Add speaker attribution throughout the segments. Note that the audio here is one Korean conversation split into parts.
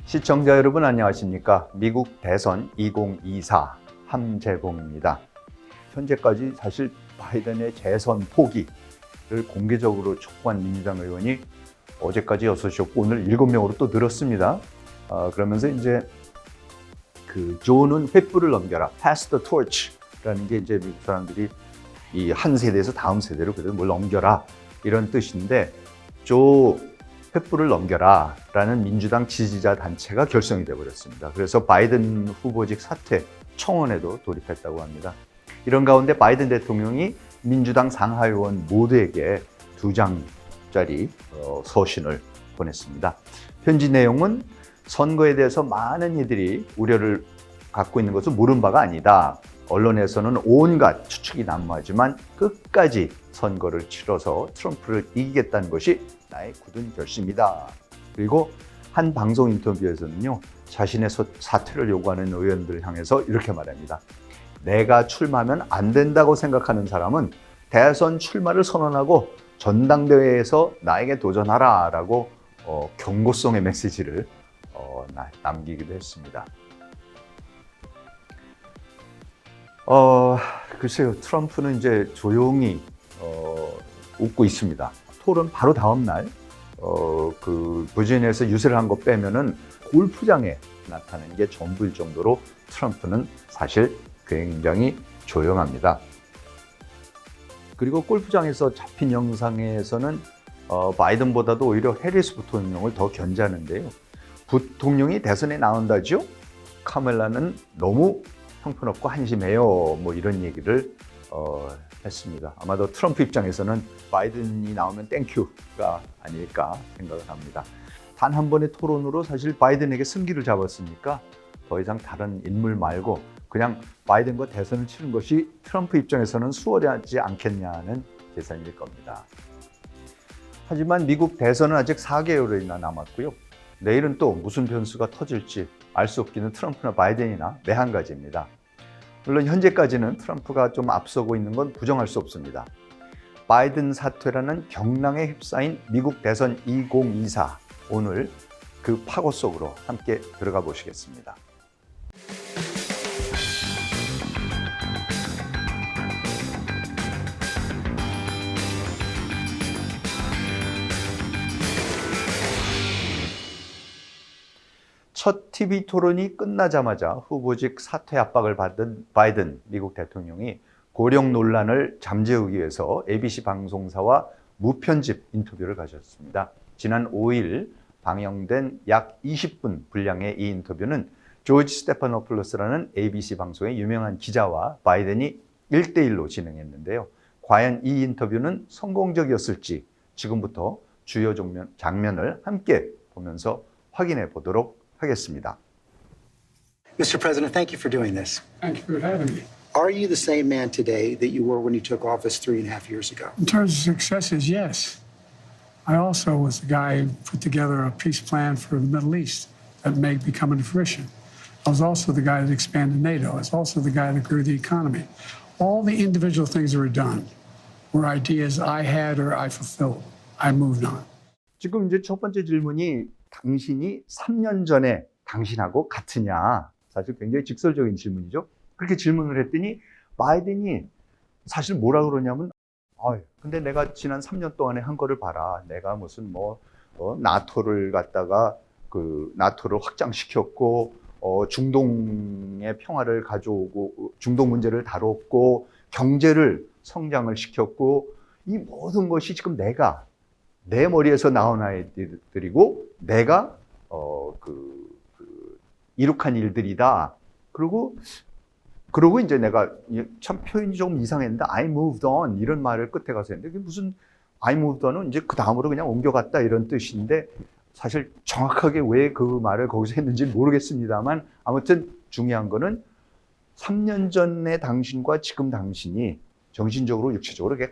Speaker 1: 시청자 여러분 안녕하십니까? 미국 대선 2024 함재봉입니다. 현재까지 사실 바이든의 재선 포기를 공개적으로 촉구한 민주당 의원이 어제까지 6이었고 오늘 7명으로 또 늘었습니다. 그러면서 이제 그 조는 횃불을 넘겨라, pass the torch라는 게 이제 미국 사람들이 이 한 세대에서 다음 세대로 그래도 뭘 넘겨라 이런 뜻인데, 조 횃불을 넘겨라 라는 민주당 지지자 단체가 결성이 되어버렸습니다. 그래서 바이든 후보직 사퇴 청원에도 돌입했다고 합니다. 이런 가운데 바이든 대통령이 민주당 상하의원 모두에게 2장짜리 서신을 보냈습니다. 편지 내용은 선거에 대해서 많은 이들이 우려를 갖고 있는 것을 모른 바가 아니다. 언론에서는 온갖 추측이 난무하지만 끝까지 선거를 치러서 트럼프를 이기겠다는 것이 나의 굳은 결심이다. 그리고 한 방송 인터뷰에서는요, 자신의 사퇴를 요구하는 의원들을 향해서 이렇게 말합니다. 내가 출마하면 안 된다고 생각하는 사람은 대선 출마를 선언하고 전당대회에서 나에게 도전하라 라고 경고성의 메시지를 남기기도 했습니다. 글쎄요, 트럼프는 이제 조용히 웃고 있습니다. 토론 바로 다음 날, 그 버지니아에서 유세를 한 거 빼면은 골프장에 나타나는 게 전부일 정도로 트럼프는 사실 굉장히 조용합니다. 그리고 골프장에서 잡힌 영상에서는 바이든보다도 오히려 해리스 부통령을 더 견제하는데요. 부통령이 대선에 나온다죠? 카멜라는 너무 형편없고 한심해요. 뭐 이런 얘기를 했습니다. 아마도 트럼프 입장에서는 바이든이 나오면 땡큐가 아닐까 생각을 합니다. 단 한 번의 토론으로 사실 바이든에게 승기를 잡았으니까 더 이상 다른 인물 말고 그냥 바이든과 대선을 치는 것이 트럼프 입장에서는 수월하지 않겠냐는 계산일 겁니다. 하지만 미국 대선은 아직 4개월이나 남았고요. 내일은 또 무슨 변수가 터질지 알 수 없기는 트럼프나 바이든이나 매한가지입니다. 물론 현재까지는 트럼프가 좀 앞서고 있는 건 부정할 수 없습니다. 바이든 사퇴라는 경랑에 휩싸인 미국 대선 2024, 오늘 그 파고 속으로 함께 들어가 보시겠습니다. 첫 TV 토론이 끝나자마자 후보직 사퇴 압박을 받은 바이든 미국 대통령이 고령 논란을 잠재우기 위해서 ABC 방송사와 무편집 인터뷰를 가졌습니다. 지난 5일 방영된 약 20분 분량의 이 인터뷰는 조지 스테파노플로스라는 ABC 방송의 유명한 기자와 바이든이 1대1로 진행했는데요. 과연 이 인터뷰는 성공적이었을지 지금부터 주요 장면을 함께 보면서 확인해 보도록 하겠습니다.
Speaker 2: Mr. President, thank you for doing this.
Speaker 3: Thank you for having me.
Speaker 2: Are you the same man today that you were when you took office 3.5 years ago?
Speaker 3: In terms of successes, yes. I also was the guy who put together a peace plan for the Middle East that may be coming to fruition. I was also the guy that expanded NATO. I was also the guy that grew the economy. All the individual things that were done were ideas I had or I fulfilled. I moved on.
Speaker 1: 지금 이제 첫 번째 질문이 당신이 3년 전에 당신하고 같으냐? 사실 굉장히 직설적인 질문이죠. 그렇게 질문을 했더니 바이든이 사실 뭐라 그러냐면, 근데 내가 지난 3년 동안에 한 거를 봐라. 내가 무슨 나토를 갖다가 나토를 확장시켰고, 중동의 평화를 가져오고, 중동 문제를 다뤘고, 경제를 성장을 시켰고, 이 모든 것이 지금 내 머리에서 나온 아이들이고 내가 이룩한 일들이다. 그리고 이제 내가 참 표현이 조금 이상했는데 I moved on 이런 말을 끝에 가서 했는데 그게 무슨 I moved on은 이제 그 다음으로 그냥 옮겨갔다 이런 뜻인데 사실 정확하게 왜 그 말을 거기서 했는지 모르겠습니다만 아무튼 중요한 거는 3년 전의 당신과 지금 당신이 정신적으로 육체적으로 그게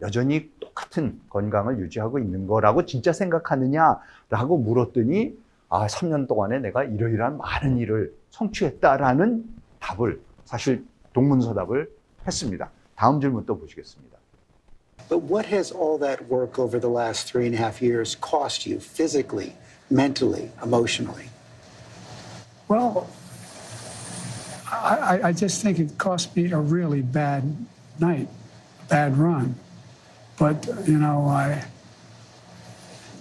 Speaker 1: 여전히 똑같은 건강을 유지하고 있는 거라고 진짜 생각하느냐라고 물었더니 3년 동안에 내가 이러이러한 많은 일을 성취했다라는 답을 사실 동문서답을 했습니다. 다음 질문 또 보시겠습니다.
Speaker 2: But what has all that work over the last 3.5 years cost you physically, mentally, emotionally?
Speaker 3: Well, I just think it cost me a really bad night, a bad run. But, you know,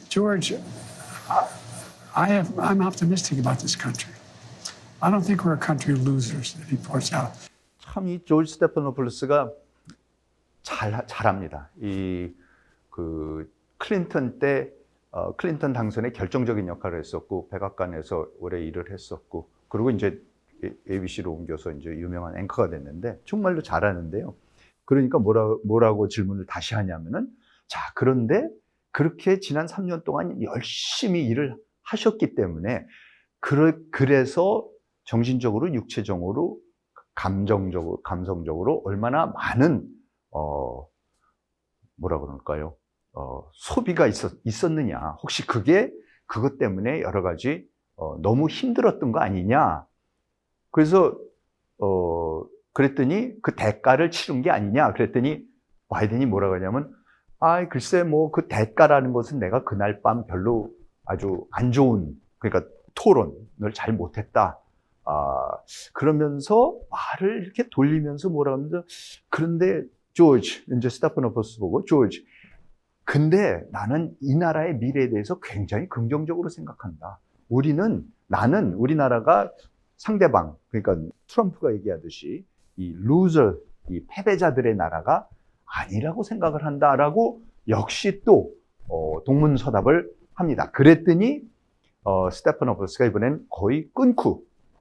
Speaker 3: George, I'm optimistic about this country. I don't think we're a country of losers, that he points out.
Speaker 1: 참 이 조지 스테파노폴로스가 잘합니다. 클린턴 때 클린턴 당선에 결정적인 역할을 했었고 백악관에서 오래 일을 했었고 그리고 이제 ABC로 옮겨서 이제 유명한 앵커가 됐는데 정말로 잘하는데요. 그러니까 뭐라고 질문을 다시 하냐면은 자 그런데 그렇게 지난 3년 동안 열심히 일을 하셨기 때문에 그래서 정신적으로 육체적으로 감성적으로 얼마나 많은 뭐라 그럴까요? 소비가 있었느냐? 혹시 그것 때문에 여러 가지 너무 힘들었던 거 아니냐? 그래서 그랬더니 그 대가를 치른 게 아니냐? 그랬더니 바이든이 뭐라고 하냐면 글쎄 뭐 그 대가라는 것은 내가 그날 밤 별로 아주 안 좋은 그러니까 토론을 잘 못했다. 그러면서 말을 이렇게 돌리면서 뭐라 하면서 그런데 조지 이제 스테파노폴로스 보고 조지 근데 나는 이 나라의 미래에 대해서 굉장히 긍정적으로 생각한다. 우리나라가 상대방, 그러니까 트럼프가 얘기하듯이 이 루저, 이 패배자들의 나라가 아니라고 생각을 한다라고 역시 또 동문서답을 합니다. 그랬더니 스테파노폴로스가 이번엔 거의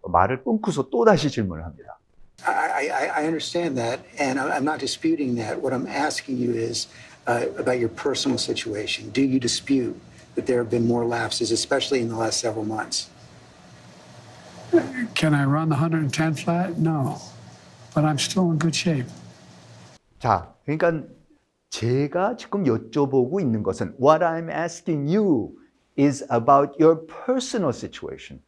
Speaker 1: 말을 끊고서 또 다시 질문을 합니다.
Speaker 2: I understand that, and I'm not disputing that. What I'm asking you is about your personal situation. Do you dispute that there have been more lapses, especially in the last several months?
Speaker 3: Can I run the 110 flat? No. But I'm still in good shape.
Speaker 1: 자, 그러니까 제가 지금 여쭤보고 있는 것은 What I'm asking you is about your personal situation.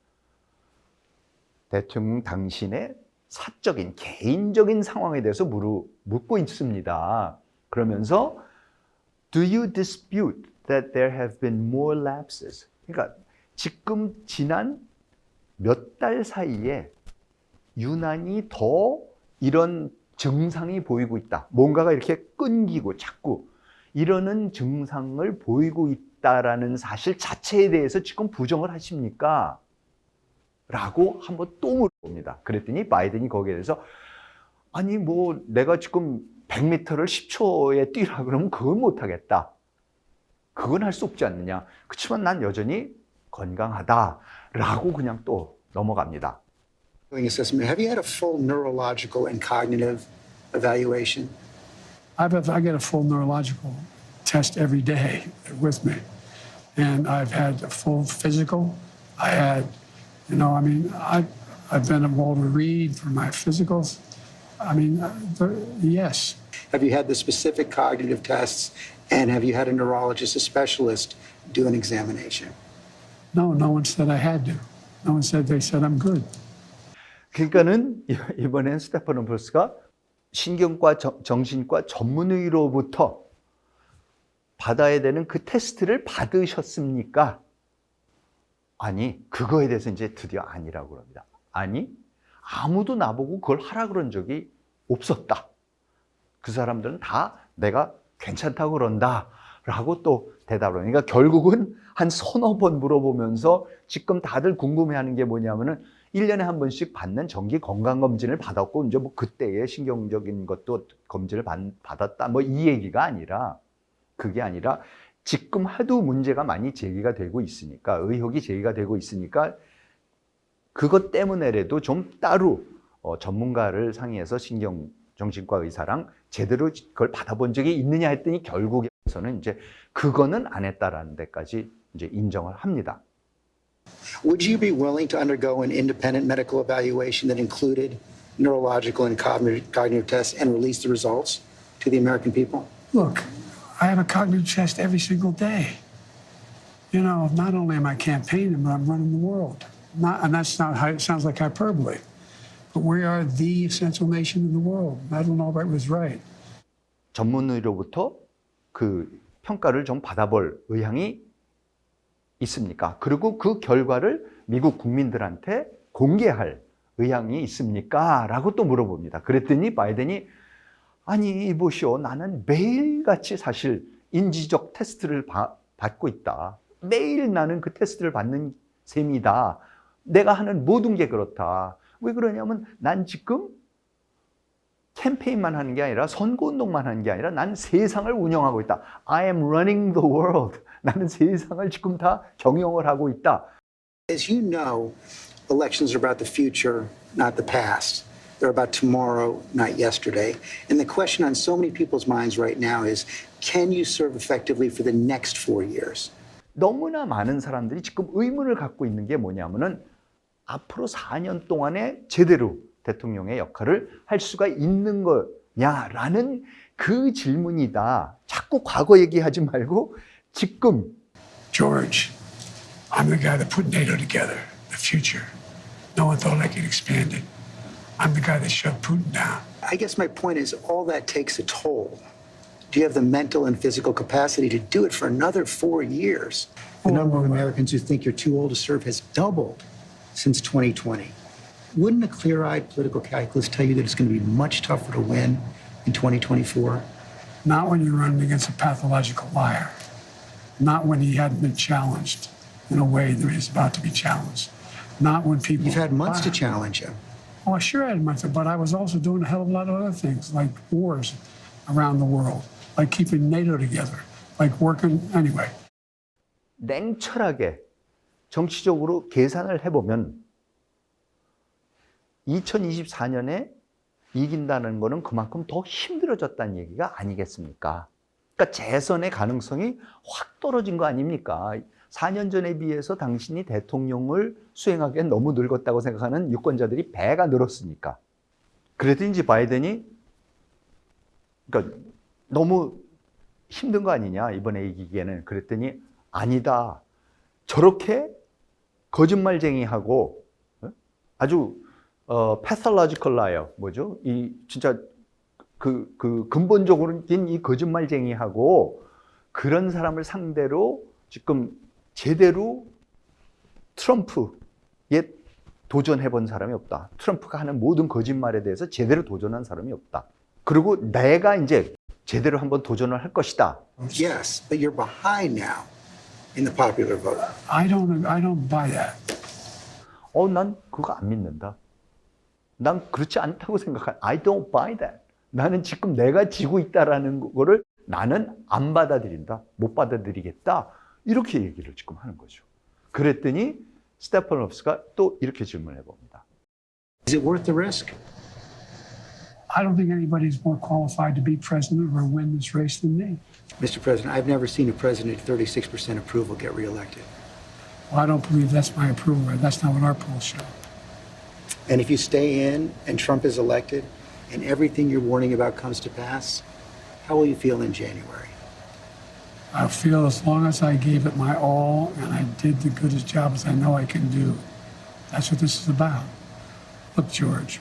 Speaker 1: 대통령 당신의 사적인, 개인적인 상황에 대해서 묻고 있습니다. 그러면서 Do you dispute that there have been more lapses? 그러니까 지금 지난 몇 달 사이에 유난히 더 이런 증상이 보이고 있다. 뭔가가 이렇게 끊기고 자꾸 이러는 증상을 보이고 있다라는 사실 자체에 대해서 지금 부정을 하십니까? 라고 한번 또 물어봅니다. 그랬더니 바이든이 거기에 대해서 아니 뭐 내가 지금 100m를 10초에 뛰라 그러면 그건 못하겠다. 그건 할 수 없지 않느냐. 그렇지만 난 여전히 건강하다라고 그냥 또 넘어갑니다.
Speaker 2: Assessment. Have you had a full neurological and cognitive evaluation?
Speaker 3: I get a full neurological test every day with me. And I've had a full physical. I had, I've been at Walter Reed for my physicals. Yes.
Speaker 2: Have you had the specific cognitive tests, and have you had a neurologist, a specialist, do an examination?
Speaker 3: No one said I had to. No one said, they said I'm good.
Speaker 1: 그러니까는 이번엔 스테파노폴로스가 신경과 정신과 전문의로부터 받아야 되는 그 테스트를 받으셨습니까? 아니, 그거에 대해서 이제 드디어 아니라고 합니다. 아니, 아무도 나보고 그걸 하라 그런 적이 없었다. 그 사람들은 다 내가 괜찮다고 그런다. 라고 또 대답을 하니까 결국은 한 서너 번 물어보면서 지금 다들 궁금해하는 게 뭐냐면은 1년에 한 번씩 받는 정기 건강검진을 받았고 이제 뭐 그때의 신경적인 것도 검진을 받았다. 뭐 이 얘기가 아니라 그게 아니라 지금 하도 문제가 많이 제기가 되고 있으니까 의혹이 제기가 되고 있으니까 그것 때문에라도 좀 따로 전문가를 상의해서 정신과 의사랑 제대로 그걸 받아본 적이 있느냐 했더니 결국에서는 이제 그거는 안 했다라는 데까지 이제 인정을 합니다.
Speaker 2: Would you be willing to undergo an independent medical evaluation that included neurological and cognitive tests and release the results to the American people?
Speaker 3: Look, I have a cognitive test every single day. Not only am I campaigning, but I'm running the world. And that's not how it sounds like hyperbole. But we are the essential nation in the world. Madeleine Albright was right.
Speaker 1: 전문의로부터 그 평가를 좀 받아볼 의향이 있습니까? 그리고 그 결과를 미국 국민들한테 공개할 의향이 있습니까? 라고 또 물어봅니다. 그랬더니 바이든이 아니 보시오, 나는 매일같이 사실 인지적 테스트를 받고 있다. 매일 나는 그 테스트를 받는 셈이다. 내가 하는 모든 게 그렇다. 왜 그러냐면 난 지금 캠페인만 하는 게 아니라 선거운동만 하는 게 아니라 난 세상을 운영하고 있다. I am running the world. 나는 세상을 지금 다 경영을 하고 있다.
Speaker 2: As you know, elections are about the future, not the past. They're about tomorrow, not yesterday. And the question on so many people's minds right now is, can you serve effectively for the next 4 years?
Speaker 1: 너무나 많은 사람들이 지금 의문을 갖고 있는 게 뭐냐면은 앞으로 4년 동안에 제대로 대통령의 역할을 할 수가 있는 거냐라는 그 질문이다. 자꾸 과거 얘기하지 말고 지금.
Speaker 3: George, I'm the guy that put NATO together, the future. No one thought I could expand it. I'm the guy that shoved Putin down.
Speaker 2: I guess my point is all that takes a toll. Do you have the mental and physical capacity to do it for another 4 years? The number of Americans who think you're too old to serve has doubled since 2020. Wouldn't a clear-eyed political calculus tell you that it's going to be much tougher to win in 2024?
Speaker 3: Not when you're running against a pathological liar. Not when he hadn't been challenged in a way that he's about to be challenged. Not when people...
Speaker 2: You've had months to challenge him.
Speaker 3: Oh, sure I had months, but I was also doing a hell of a lot of other things, like wars around the world, like keeping NATO together, like working... Anyway.
Speaker 1: 냉철하게 정치적으로 계산을 해보면 2024년에 이긴다는 거는 그만큼 더 힘들어졌다는 얘기가 아니겠습니까? 그러니까 재선의 가능성이 확 떨어진 거 아닙니까? 4년 전에 비해서 당신이 대통령을 수행하기엔 너무 늙었다고 생각하는 유권자들이 배가 늘었으니까. 그랬더니 바이든이 그러니까 너무 힘든 거 아니냐 이번에 이기기에는. 그랬더니 아니다. 저렇게 거짓말쟁이하고 아주 pathological liar 뭐죠? 이 진짜 그 근본적으로는 이 거짓말쟁이하고 그런 사람을 상대로 지금 제대로 트럼프에 도전해 본 사람이 없다. 트럼프가 하는 모든 거짓말에 대해서 제대로 도전한 사람이 없다. 그리고 내가 이제 제대로 한번 도전을 할 것이다.
Speaker 2: Yes, but you're behind now in the popular vote.
Speaker 3: I don't buy that.
Speaker 1: 난 그거 안 믿는다. 난 그렇지 않다고 생각한. I don't buy that. 나는 지금 내가 지고 있다라는 거를 나는 안 받아들인다. 못 받아들이겠다. 이렇게 얘기를 지금 하는 거죠. 그랬더니 스테파노프스가 또 이렇게 질문해 봅니다.
Speaker 2: Is it worth the risk?
Speaker 3: I don't think anybody's more qualified to be president or win this race than me.
Speaker 2: Mr. President, I've never seen a president at 36% approval get reelected.
Speaker 3: Well, I don't believe that's my approval rate. That's not what our polls show.
Speaker 2: And if you stay in and Trump is elected and everything you're warning about comes to pass, how will you feel in January?
Speaker 3: I feel as long as I gave it my all and I did the good job as I know I can do. That's what this is about. Look, George.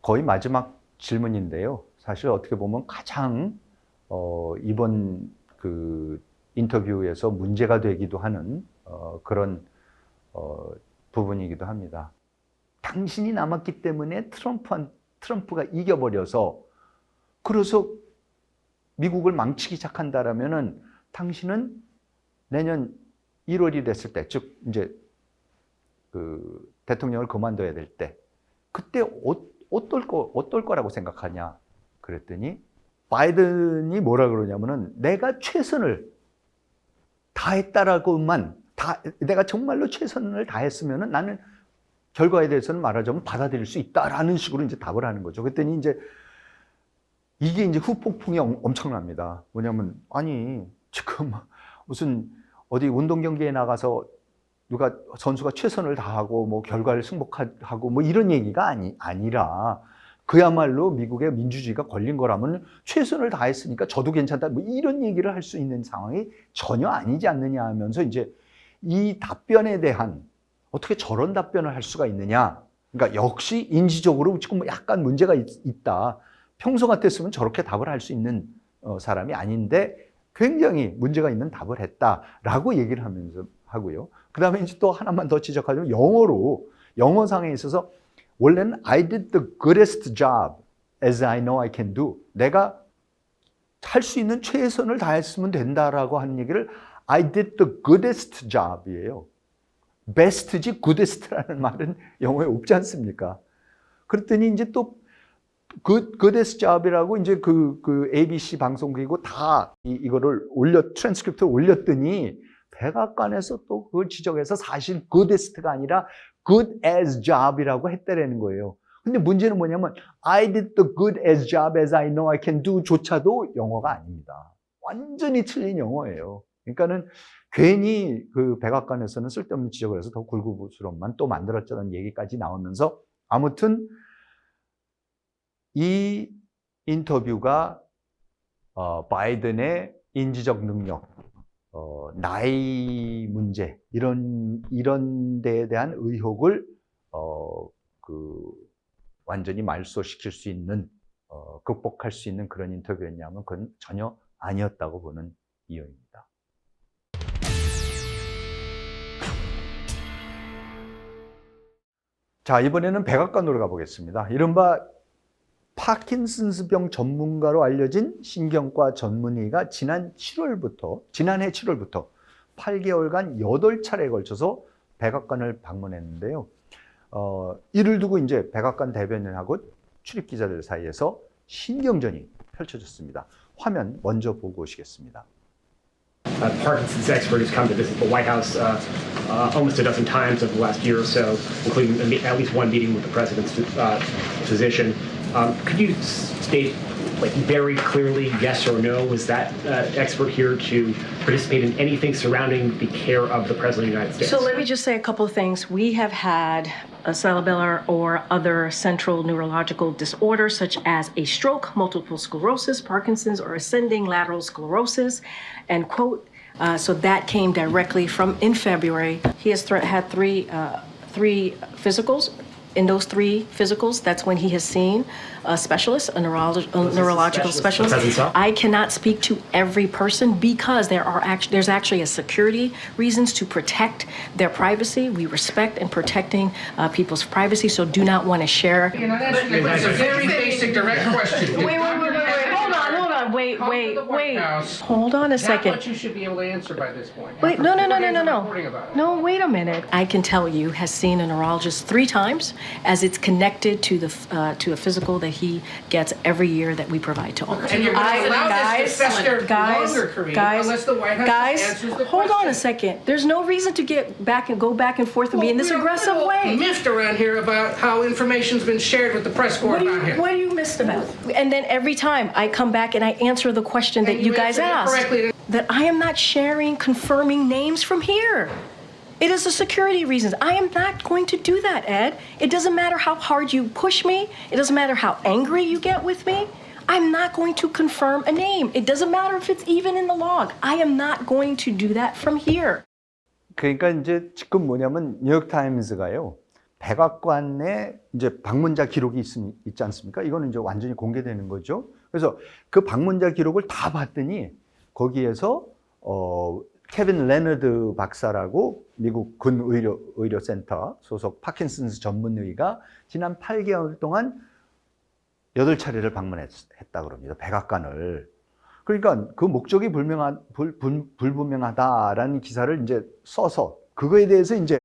Speaker 1: 거의 마지막 질문인데요. 사실 어떻게 보면 가장 이번 그 인터뷰에서 문제가 되기도 하는 그런 부분이기도 합니다. 당신이 남았기 때문에 트럼프가 이겨버려서 그래서 미국을 망치기 시작한다라면은 당신은 내년 1월이 됐을 때, 즉 이제 그 대통령을 그만둬야 될 때, 그때 어떨 거라고 생각하냐? 그랬더니 바이든이 뭐라 그러냐면은 내가 최선을 다했다라고만 내가 정말로 최선을 다했으면은 나는 결과에 대해서는 말하자면 받아들일 수 있다라는 식으로 이제 답을 하는 거죠. 그랬더니 이제 이게 이제 후폭풍이 엄청납니다. 뭐냐면 아니 지금 무슨 어디 운동 경기에 나가서 누가 선수가 최선을 다하고 뭐 결과를 승복하고 뭐 이런 얘기가 아니라 그야말로 미국의 민주주의가 걸린 거라면 최선을 다했으니까 저도 괜찮다 뭐 이런 얘기를 할 수 있는 상황이 전혀 아니지 않느냐 하면서 이제 이 답변에 대한 어떻게 저런 답변을 할 수가 있느냐. 그러니까 역시 인지적으로 지금 약간 문제가 있다. 평소 같았으면 저렇게 답을 할 수 있는 사람이 아닌데 굉장히 문제가 있는 답을 했다라고 얘기를 하면서 하고요. 그 다음에 이제 또 하나만 더 지적하자면 영어상에 있어서 원래는 I did the goodest job as I know I can do. 내가 할 수 있는 최선을 다했으면 된다라고 하는 얘기를 I did the goodest job이에요. best지 goodest라는 말은 영어에 없지 않습니까? 그랬더니 이제 또 goodest job이라고 이제 그 ABC 방송국이고 다 이거를 트랜스크립트를 올렸더니 백악관에서 또 그걸 지적해서 사실 goodest가 아니라 good as job이라고 했다라는 거예요. 근데 문제는 뭐냐면 I did the good as job as I know I can do 조차도 영어가 아닙니다. 완전히 틀린 영어예요. 그러니까는 괜히 그 백악관에서는 쓸데없는 지적을 해서 더 굴구스러움만 또 만들었다는 얘기까지 나오면서 아무튼 이 인터뷰가 바이든의 인지적 능력, 나이 문제 이런 데에 대한 의혹을 완전히 말소시킬 수 있는 극복할 수 있는 그런 인터뷰였냐면 그건 전혀 아니었다고 보는 이유입니다. 자, 이번에는 백악관으로 가보겠습니다. 이른바 파킨슨스병 전문가로 알려진 신경과 전문의가 지난해 7월부터 8개월간 8차례에 걸쳐서 백악관을 방문했는데요. 이를 두고 이제 백악관 대변인하고 출입 기자들 사이에서 신경전이 펼쳐졌습니다. 화면 먼저 보고 오시겠습니다.
Speaker 4: Parkinson's expert who's come to visit the White House almost a dozen times over the last year or so, including at least one meeting with the president's physician. Could you state, like, very clearly, yes or no, was that expert here to participate in anything surrounding the care of the President of the United States?
Speaker 5: So let me just say a couple of things. We have had a cerebellar or other central neurological disorder, such as a stroke, multiple sclerosis, Parkinson's, or ascending lateral sclerosis, and quote, so that came directly from in February. He has had three physicals. In those 3 physicals, that's when he has seen a specialist, a neurological specialist. I cannot speak to every person because there's actually a security reasons to protect their privacy. We respect and protecting people's privacy, so do not want to share.
Speaker 6: You know, that's a very basic, direct question.
Speaker 5: Wait. Hold on. Wait. Hold on a
Speaker 6: That's
Speaker 5: second.
Speaker 6: what you should be able to answer by this point.
Speaker 5: Wait, no.
Speaker 6: Reporting about it.
Speaker 5: No, wait a minute. I can tell you has seen a neurologist 3 times as it's connected to a physical that he gets every year that we provide to all.
Speaker 6: And you're going to allow this to fester longer, Kareem, unless the White House answers the
Speaker 5: hold on a
Speaker 6: question.
Speaker 5: second. There's no reason to go back and forth with me in this aggressive way.
Speaker 6: Miffed around here about how information's been shared with the press corps about him.
Speaker 5: What are you missed about? And then every time I come back and I answer the question that
Speaker 6: And
Speaker 5: you
Speaker 6: you
Speaker 5: guys
Speaker 6: answered it
Speaker 5: asked,
Speaker 6: correctly.
Speaker 5: that I am not sharing, confirming names from here. It is the security reasons. I am not going to do that, Ed. It doesn't matter how hard you push me. It doesn't matter how angry you get with me. I'm not going to confirm a name. It doesn't matter if it's even in the log. I am not going to do that from here.
Speaker 1: 그러니까 이제 지금 뭐냐면 뉴욕타임즈가요. 백악관에 이제 방문자 기록이 있지 않습니까? 이거는 이제 완전히 공개되는 거죠. 그래서 그 방문자 기록을 다 봤더니 거기에서 케빈 레너드 박사라고 미국 군 의료센터 소속 파킨슨스 전문의가 지난 8개월 동안 8차례를 방문했다 그럽니다. 백악관을. 그러니까 그 목적이 불분명하다라는 기사를 이제 써서 그거에 대해서 이제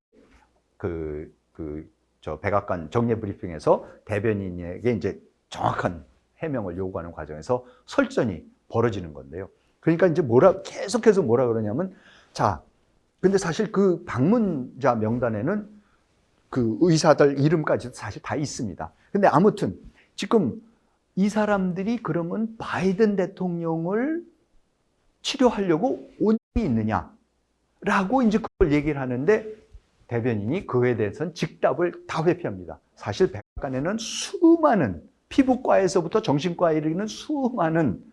Speaker 1: 저 백악관 정례 브리핑에서 대변인에게 이제 정확한 해명을 요구하는 과정에서 설전이 벌어지는 건데요. 그러니까 이제 계속해서 뭐라 그러냐면, 자, 근데 사실 그 방문자 명단에는 그 의사들 이름까지도 사실 다 있습니다. 근데 아무튼 지금 이 사람들이 그러면 바이든 대통령을 치료하려고 온 적이 있느냐라고 이제 그걸 얘기를 하는데 대변인이 그에 대해서는 즉답을 다 회피합니다. 사실 백악관에는 수많은 피부과에서부터 정신과에 이르는 수많은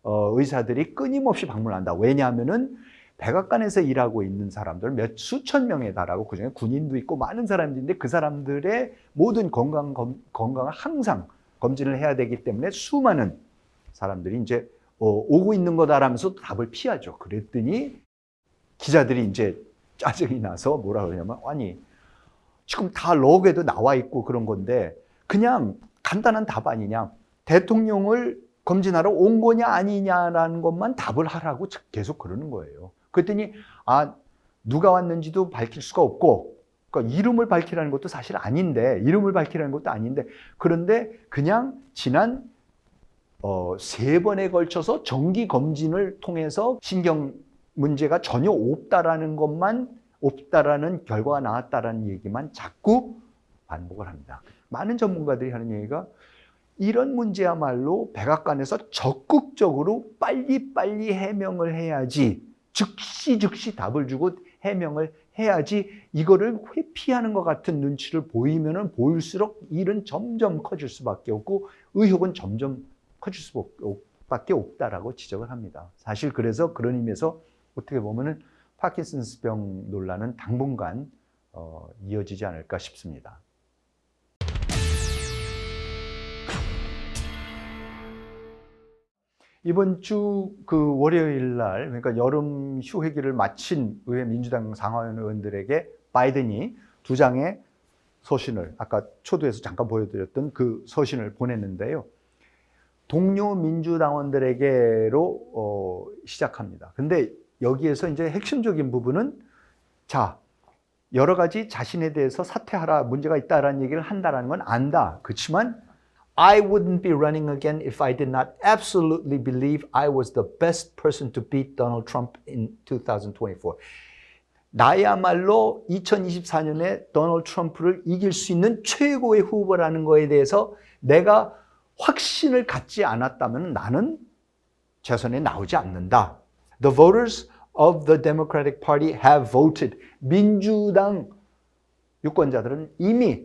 Speaker 1: 의사들이 끊임없이 방문한다. 왜냐하면은 백악관에서 일하고 있는 사람들 수천 명에 달하고 그중에 군인도 있고 많은 사람들인데 그 사람들의 모든 건강을 항상 검진을 해야 되기 때문에 수많은 사람들이 이제 오고 있는 거다라면서 답을 피하죠. 그랬더니 기자들이 이제 짜증이 나서 뭐라 그러냐면 아니 지금 다 로그에도 나와 있고 그런 건데 그냥 간단한 답 아니냐. 대통령을 검진하러 온 거냐 아니냐라는 것만 답을 하라고 계속 그러는 거예요. 그랬더니 누가 왔는지도 밝힐 수가 없고 그러니까 이름을 밝히라는 것도 사실 아닌데 그런데 그냥 지난 3번에 걸쳐서 정기 검진을 통해서 신경 문제가 전혀 없다라는 결과가 나왔다라는 얘기만 자꾸 반복을 합니다. 많은 전문가들이 하는 얘기가 이런 문제야말로 백악관에서 적극적으로 빨리빨리 해명을 해야지 즉시 답을 주고 해명을 해야지 이거를 회피하는 것 같은 눈치를 보이면은 보일수록 일은 점점 커질 수밖에 없고 의혹은 점점 커질 수밖에 없다라고 지적을 합니다. 사실 그래서 그런 의미에서 어떻게 보면은 파킨슨스병 논란은 당분간 이어지지 않을까 싶습니다. 이번 주 그 월요일 날, 그러니까 여름 휴회기를 마친 의회 민주당 상하원 의원들에게 바이든이 2장의 서신을 아까 초두에서 잠깐 보여드렸던 그 서신을 보냈는데요. 동료 민주당원들에게로 시작합니다. 근데 여기에서 이제 핵심적인 부분은 자, 여러 가지 자신에 대해서 사퇴하라, 문제가 있다라는 얘기를 한다라는 건 안다. 그렇지만 I wouldn't be running again if I did not absolutely believe I was the best person to beat Donald Trump in 2024. 나야말로 2024년에 도널드 트럼프를 이길 수 있는 최고의 후보라는 거에 대해서 내가 확신을 갖지 않았다면 나는 재선에 나오지 않는다. The voters of the Democratic Party have voted. 민주당 유권자들은 이미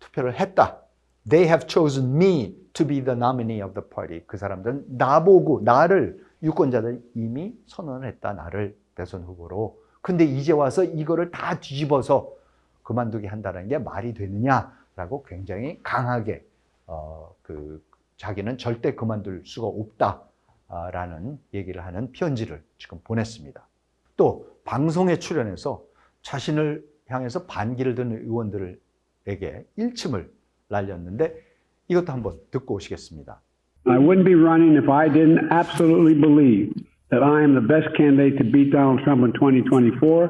Speaker 1: 투표를 했다. They have chosen me to be the nominee of the party. 그 사람들은 나보고 나를 유권자들 이미 선언을 했다. 나를 대선 후보로. 근데 이제 와서 이거를 다 뒤집어서 그만두게 한다는 게 말이 되느냐라고 굉장히 강하게 자기는 절대 그만둘 수가 없다라는 얘기를 하는 편지를 지금 보냈습니다. 또 방송에 출연해서 자신을 향해서 반기를 든 의원들에게 일침을 날렸는데 이것도 한번 듣고 오시겠습니다.
Speaker 7: I wouldn't be running if I didn't absolutely believe that I am the best candidate to beat Donald Trump in 2024.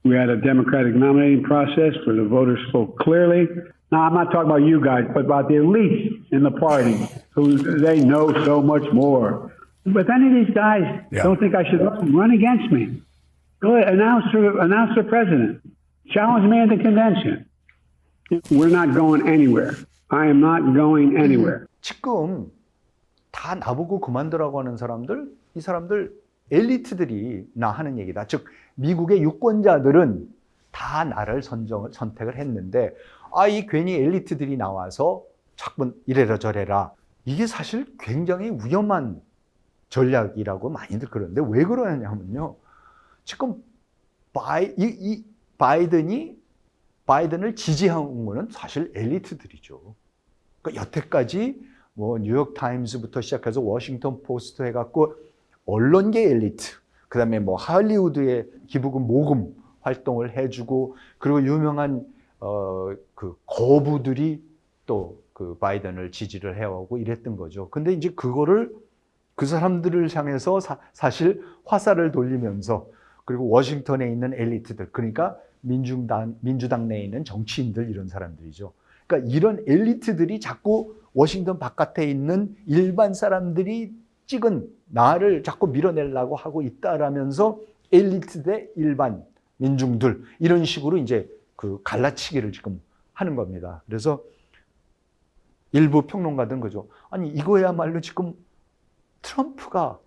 Speaker 7: We had a democratic nominating process where the voters spoke clearly. Now, I'm not talking about you guys, but about the elites in the party who they know so much more. But if any of these guys don't think I should run against me, go ahead, announce the president. Challenge me at the convention. We're not going anywhere. I am not going anywhere.
Speaker 1: 지금 다 나보고 그만두라고 하는 사람들, 이 사람들 엘리트들이 나 하는 얘기다. 즉 미국의 유권자들은 다 나를 선택을 했는데 이 괜히 엘리트들이 나와서 자꾸 이래라 저래라. 이게 사실 굉장히 위험한 전략이라고 많이들 그러는데 왜 그러냐면요. 지금 바이든을 지지한 거는 사실 엘리트들이죠. 그러니까 여태까지 뭐 뉴욕타임스부터 시작해서 워싱턴 포스트 해갖고 언론계 엘리트, 그 다음에 뭐 할리우드의 기부금 모금 활동을 해주고 그리고 유명한 그 거부들이 또 그 바이든을 지지를 해오고 이랬던 거죠. 근데 이제 그거를 그 사람들을 향해서 사실 화살을 돌리면서 그리고 워싱턴에 있는 엘리트들, 그러니까 민주당 내에 있는 정치인들 이런 사람들이죠. 그러니까 이런 엘리트들이 자꾸 워싱턴 바깥에 있는 일반 사람들이 찍은 나를 자꾸 밀어내려고 하고 있다라면서 엘리트 대 일반 민중들 이런 식으로 이제 그 갈라치기를 지금 하는 겁니다. 그래서 일부 평론가들은 그죠. 아니 이거야말로 지금 트럼프가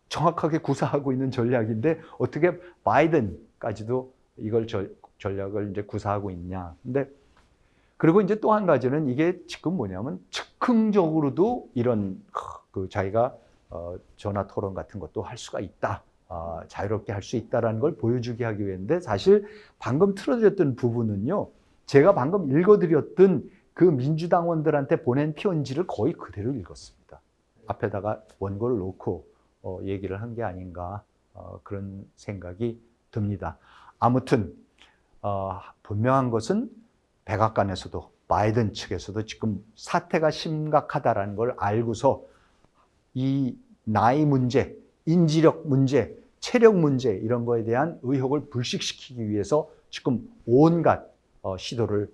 Speaker 1: 정확하게 구사하고 있는 전략인데 어떻게 바이든까지도 이걸 전략을 이제 구사하고 있냐. 근데 그리고 이제 또 한 가지는 이게 지금 뭐냐면 즉흥적으로도 이런 그 자기가 전화 토론 같은 것도 할 수가 있다. 자유롭게 할 수 있다라는 걸 보여주게 하기 위해서인데 사실 방금 틀어드렸던 부분은요. 제가 방금 읽어드렸던 그 민주당원들한테 보낸 편지를 거의 그대로 읽었습니다. 앞에다가 원고를 놓고 얘기를 한 게 아닌가 그런 생각이 듭니다. 아무튼 분명한 것은 백악관에서도 바이든 측에서도 지금 사태가 심각하다라는 걸 알고서 이 나이 문제, 인지력 문제, 체력 문제 이런 거에 대한 의혹을 불식시키기 위해서 지금 온갖 시도를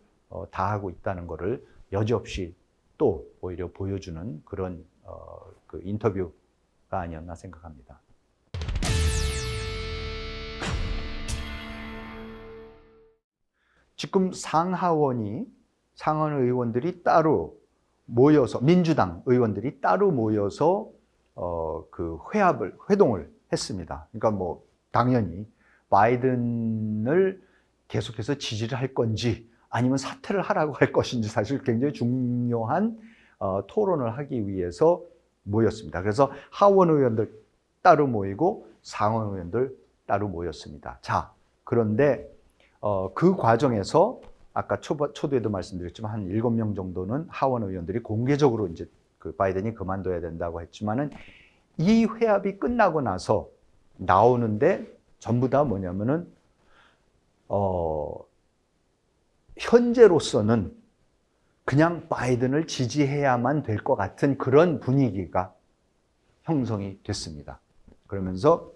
Speaker 1: 다 하고 있다는 것을 여지없이 또 오히려 보여주는 그런 그 인터뷰가 아니었나 생각합니다. 지금 상하원 의원들이 따로 모여서 민주당 의원들이 따로 모여서 그 회동을 했습니다. 그러니까 뭐 당연히 바이든을 계속해서 지지를 할 건지 아니면 사퇴를 하라고 할 것인지 사실 굉장히 중요한 토론을 하기 위해서 모였습니다. 그래서 하원 의원들 따로 모이고 상원 의원들 따로 모였습니다. 자, 그런데 그 과정에서 아까 초두에도 말씀드렸지만 한 7명 정도는 하원 의원들이 공개적으로 이제 그 바이든이 그만둬야 된다고 했지만은 이 회합이 끝나고 나서 나오는데 전부 다 뭐냐면은 현재로서는 그냥 바이든을 지지해야만 될 것 같은 그런 분위기가 형성이 됐습니다. 그래서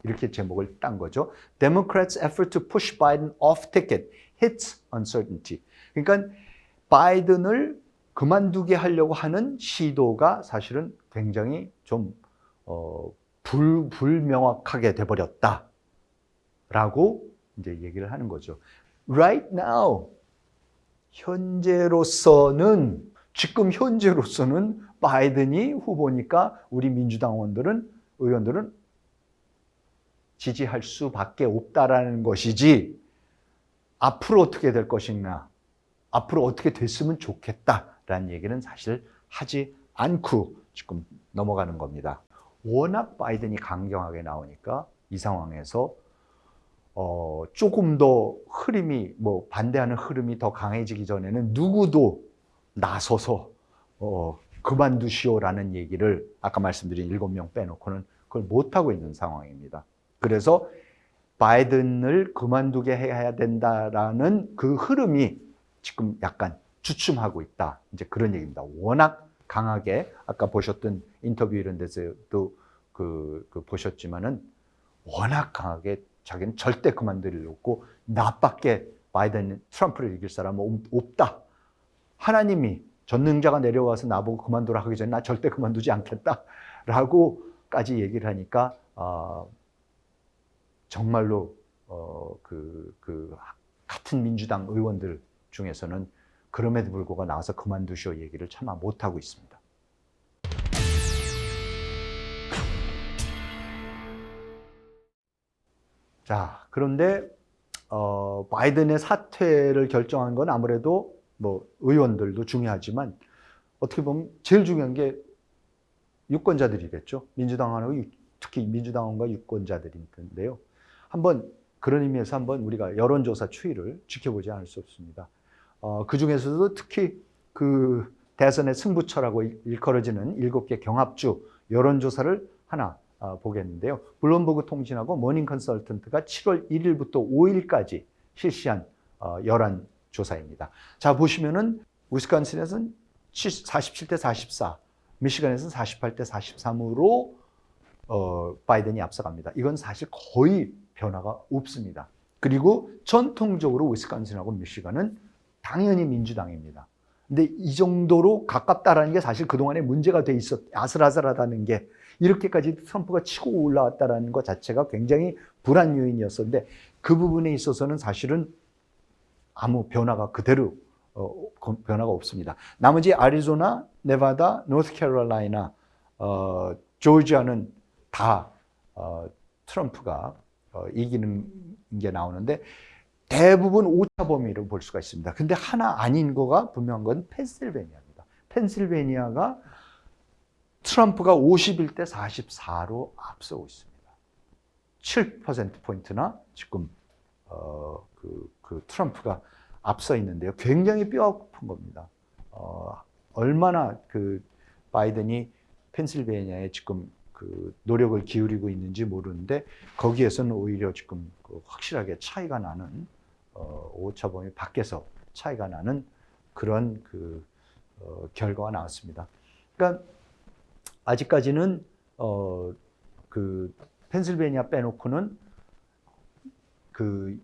Speaker 1: 이렇게 제목을 딴 거죠. Democrats' effort to push Biden off ticket hits uncertainty. 그러니까 바이든을 그만두게 하려고 하는 시도가 사실은 굉장히 좀 불명확하게 돼버렸다라고 이제 얘기를 하는 거죠. Right now, 지금 현재로서는 바이든이 후보니까 우리 민주당 의원들은 지지할 수밖에 없다라는 것이지 앞으로 어떻게 될 것이냐, 앞으로 어떻게 됐으면 좋겠다라는 얘기는 사실 하지 않고 지금 넘어가는 겁니다. 워낙 바이든이 강경하게 나오니까 이 상황에서 조금 더 반대하는 흐름이 더 강해지기 전에는 누구도 나서서 그만두시오라는 얘기를 아까 말씀드린 7명 빼놓고는 그걸 못하고 있는 상황입니다. 그래서 바이든을 그만두게 해야 된다라는 그 흐름이 지금 약간 주춤하고 있다. 이제 그런 얘기입니다. 워낙 강하게 아까 보셨던 인터뷰 이런 데서도 보셨지만은 워낙 강하게 자기는 절대 그만둘 일 없고 나밖에 트럼프를 이길 사람은 없다. 하나님이 전능자가 내려와서 나보고 그만두라 하기 전에 나 절대 그만두지 않겠다라고까지 얘기를 하니까 정말로 같은 민주당 의원들 중에서는 그럼에도 불구하고 나와서 그만두시오 얘기를 차마 못하고 있습니다. 자, 그런데 바이든의 사퇴를 결정한 건 아무래도 뭐 의원들도 중요하지만 어떻게 보면 제일 중요한 게 유권자들이겠죠. 특히 민주당원과 유권자들인데요. 그런 의미에서 한번 우리가 여론조사 추이를 지켜보지 않을 수 없습니다. 그 중에서도 특히 그 대선의 승부처라고 일컬어지는 7개 경합주 여론조사를 하나 보겠는데요. 블룸버그 통신하고 모닝 컨설턴트가 7월 1일부터 5일까지 실시한 여론조사입니다. 자, 보시면은 위스콘신에서는 47대 44, 미시간에서는 48대 43으로 바이든이 앞서갑니다. 이건 사실 거의 변화가 없습니다. 그리고 전통적으로 위스콘신하고 미시간은 당연히 민주당입니다. 근데 이 정도로 가깝다라는 게 사실 그동안에 문제가 돼 아슬아슬하다는 게 이렇게까지 트럼프가 치고 올라왔다라는 것 자체가 굉장히 불안 요인이었었는데 그 부분에 있어서는 사실은 아무 변화가 변화가 없습니다. 나머지 애리조나, 네바다, 노스캐롤라이나, 조지아는 다 트럼프가 이기는 게 나오는데 대부분 오차 범위로 볼 수가 있습니다. 근데 하나 아닌 거가 분명한 건 펜실베니아입니다. 펜실베니아가 트럼프가 51대 44로 앞서고 있습니다. 7%포인트나 지금 트럼프가 앞서 있는데요. 굉장히 뼈아픈 겁니다. 얼마나 바이든이 펜실베니아에 지금 그 노력을 기울이고 있는지 모르는데 거기에서는 오히려 지금 그 확실하게 차이가 나는 오차범위 밖에서 차이가 나는 그런 그 결과가 나왔습니다. 그러니까 아직까지는 그 펜실베니아 빼놓고는 그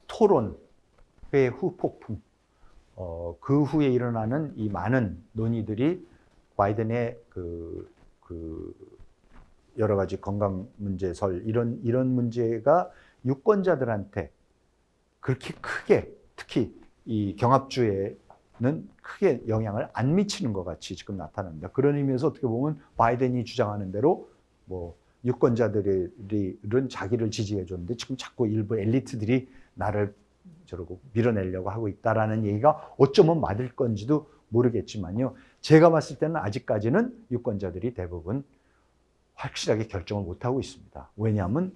Speaker 1: 토론회 후 폭풍, 그 후에 일어나는 이 많은 논의들이 바이든의 그 여러 가지 건강 문제설 이런 문제가 유권자들한테 그렇게 크게 특히 이 경합주에는 크게 영향을 안 미치는 것 같이 지금 나타납니다. 그런 의미에서 어떻게 보면 바이든이 주장하는 대로 뭐 유권자들은 자기를 지지해 줬는데 지금 자꾸 일부 엘리트들이 나를 저러고 밀어내려고 하고 있다라는 얘기가 어쩌면 맞을 건지도 모르겠지만요. 제가 봤을 때는 아직까지는 유권자들이 대부분 확실하게 결정을 못하고 있습니다. 왜냐하면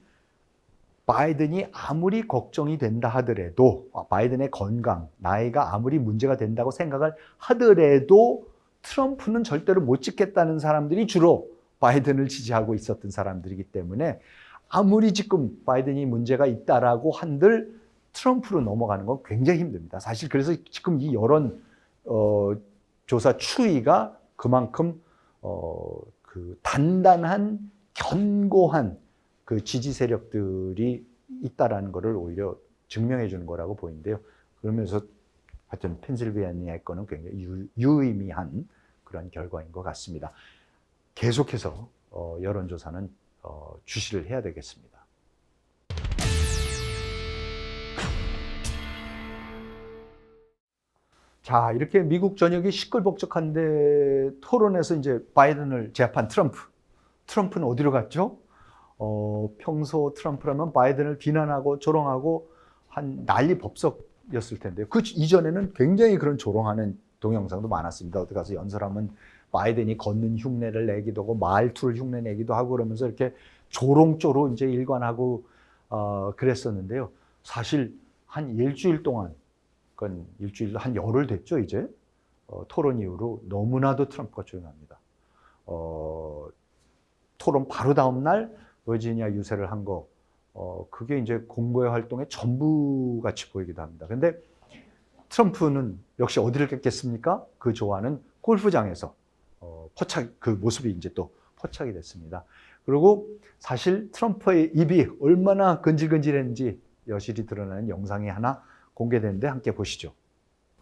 Speaker 1: 바이든이 아무리 걱정이 된다 하더라도 바이든의 건강, 나이가 아무리 문제가 된다고 생각을 하더라도 트럼프는 절대로 못 찍겠다는 사람들이 주로 바이든을 지지하고 있었던 사람들이기 때문에 아무리 지금 바이든이 문제가 있다라고 한들 트럼프로 넘어가는 건 굉장히 힘듭니다. 사실 그래서 지금 이 여론 조사 추이가 그만큼 그 단단한 견고한 그 지지 세력들이 있다라는 것을 오히려 증명해 주는 거라고 보이는데요. 그러면서 하여튼 펜실베니아의 거는 굉장히 유의미한 그런 결과인 것 같습니다. 계속해서 여론조사는 주시를 해야 되겠습니다. 자, 이렇게 미국 전역이 시끌벅적한데 토론에서 이제 바이든을 제압한 트럼프는 어디로 갔죠? 평소 트럼프라면 바이든을 비난하고 조롱하고 한 난리 법석이었을 텐데요. 그 이전에는 굉장히 그런 조롱하는 동영상도 많았습니다. 어디 가서 연설하면 바이든이 걷는 흉내를 내기도 하고 말투를 흉내 내기도 하고 그러면서 이렇게 조롱조로 이제 일관하고 그랬었는데요. 사실 한 일주일 동안, 그건 일주일 한 열흘 됐죠 이제 토론 이후로 너무나도 트럼프가 조용합니다. 토론 바로 다음 날 버지니아 유세를 한 거, 그게 이제 공보의 활동의 전부 같이 보이기도 합니다. 근데 트럼프는 역시 어디를 겠겠습니까? 그 좋아하는 골프장에서 그 모습이 이제 또 포착이 됐습니다. 그리고 사실 트럼프의 입이 얼마나 근질근질했는지 여실히 드러나는 영상이 하나 공개됐는데 함께 보시죠.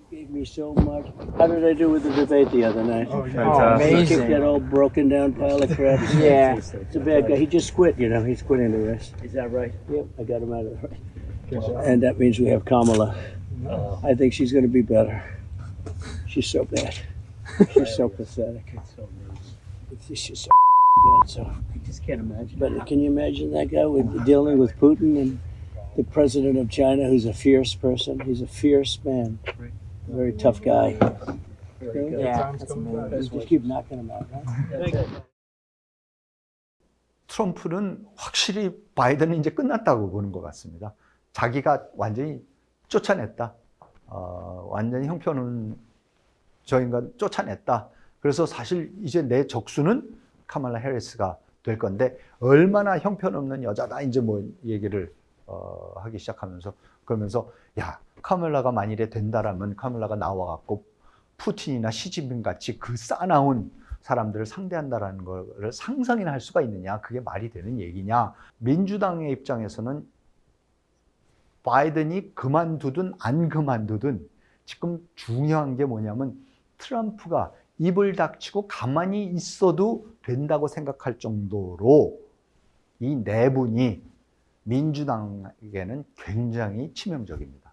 Speaker 8: Gave me so much. How did I do with the debate the other night?
Speaker 9: Oh,
Speaker 8: He kicked that old broken down pile of crap.
Speaker 9: Yeah.
Speaker 8: It's a bad guy. He just quit, you know. He's quitting the race. Is that right? Yep, I got him out of the race. And that means we have Kamala. I think she's going to be better. She's so bad. She's so pathetic. It's just so bad. So I just can't imagine. But can you imagine that guy dealing with Putin and the president of China, who's a fierce person? He's a fierce man. Very tough guy.
Speaker 9: Yeah, that's amazing.
Speaker 8: Just keep knocking him out. Huh?
Speaker 1: 트럼프는 확실히 바이든은 이제 끝났다고 보는 것 같습니다. 자기가 완전히 쫓아냈다. 완전히 형편은 저 인간 쫓아냈다. 그래서 사실 이제 내 적수는 카말라 해리스가 될 건데 얼마나 형편없는 여자다 이제 뭐 얘기를 하기 시작하면서 그러면서 야 카말라가 만일에 된다라면 카말라가 나와갖고 푸틴이나 시진핑 같이 그 싸나운 사람들을 상대한다라는 걸 상상이나 할 수가 있느냐? 그게 말이 되는 얘기냐? 민주당의 입장에서는 바이든이 그만두든 안 그만두든 지금 중요한 게 뭐냐면 트럼프가 입을 닥치고 가만히 있어도 된다고 생각할 정도로 이 내분이 민주당에게는 굉장히 치명적입니다.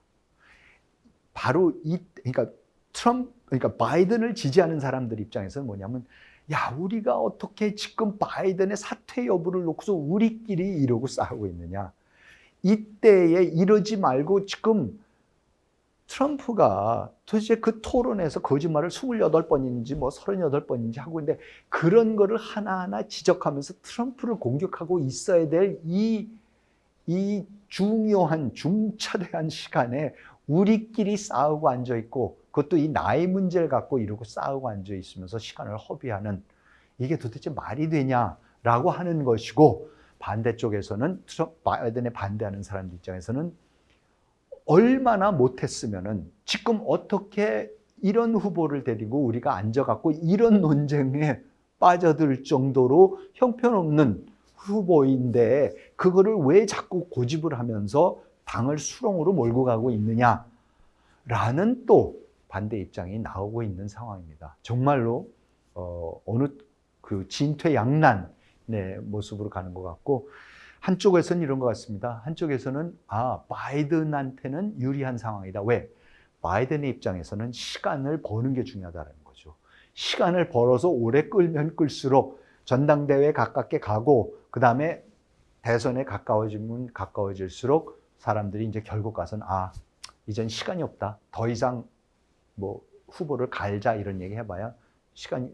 Speaker 1: 바로 그러니까 바이든을 지지하는 사람들 입장에서는 뭐냐면 야 우리가 어떻게 지금 바이든의 사퇴 여부를 놓고서 우리끼리 이러고 싸우고 있느냐. 이때에 이러지 말고 지금 트럼프가 도대체 그 토론에서 거짓말을 28번인지 뭐 38번인지 하고 있는데 그런 거를 하나하나 지적하면서 트럼프를 공격하고 있어야 될 이 중요한 중차대한 시간에 우리끼리 싸우고 앉아있고 그것도 이 나이 문제를 갖고 이러고 싸우고 앉아있으면서 시간을 허비하는 이게 도대체 말이 되냐라고 하는 것이고, 반대쪽에서는 바이든에 반대하는 사람들 입장에서는 얼마나 못했으면은 지금 어떻게 이런 후보를 데리고 우리가 앉아갖고 이런 논쟁에 빠져들 정도로 형편없는 후보인데 그거를 왜 자꾸 고집을 하면서 당을 수렁으로 몰고 가고 있느냐라는 또 반대 입장이 나오고 있는 상황입니다. 정말로 어느 그 진퇴양난의 모습으로 가는 것 같고, 한쪽에서는 이런 것 같습니다. 한쪽에서는 바이든한테는 유리한 상황이다. 왜? 바이든의 입장에서는 시간을 버는 게 중요하다는 거죠. 시간을 벌어서 오래 끌면 끌수록 전당대회에 가깝게 가고, 그 다음에 대선에 가까워지면 가까워질수록 사람들이 이제 결국 가서는 이젠 시간이 없다. 더 이상 뭐 후보를 갈자 이런 얘기 해봐야 시간이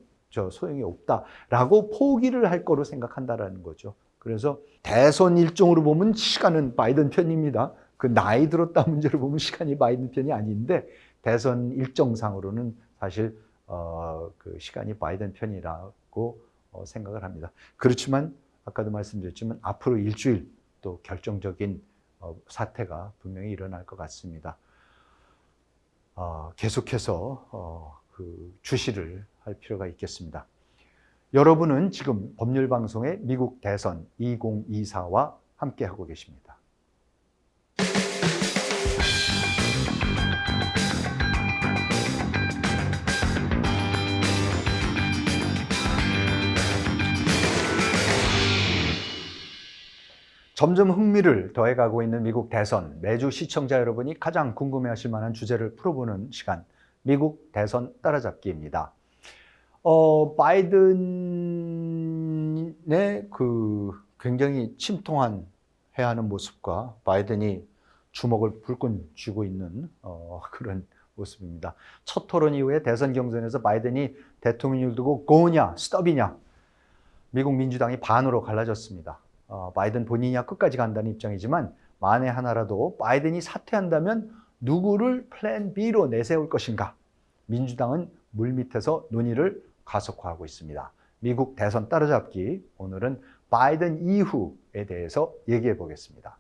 Speaker 1: 소용이 없다라고 포기를 할 거로 생각한다라는 거죠. 그래서 대선 일정으로 보면 시간은 바이든 편입니다. 그 나이 들었다 문제로 보면 시간이 바이든 편이 아닌데, 대선 일정상으로는 사실 그 시간이 바이든 편이라고 생각을 합니다. 그렇지만 아까도 말씀드렸지만 앞으로 일주일 또 결정적인 사태가 분명히 일어날 것 같습니다. 계속해서 그 주시를 할 필요가 있겠습니다. 여러분은 지금 법률방송의 미국 대선 2024와 함께하고 계십니다. 점점 흥미를 더해가고 있는 미국 대선, 매주 시청자 여러분이 가장 궁금해하실 만한 주제를 풀어보는 시간, 미국 대선 따라잡기입니다. 바이든의 그 굉장히 침통한 해야 하는 모습과 바이든이 주먹을 불끈 쥐고 있는 그런 모습입니다. 첫 토론 이후에 대선 경선에서 바이든이 대통령을 두고 go냐, stop이냐, 미국 민주당이 반으로 갈라졌습니다. 바이든 본인이야 끝까지 간다는 입장이지만, 만에 하나라도 바이든이 사퇴한다면 누구를 플랜 B로 내세울 것인가? 민주당은 물밑에서 논의를 가속화하고 있습니다. 미국 대선 따라잡기, 오늘은 바이든 이후에 대해서 얘기해 보겠습니다.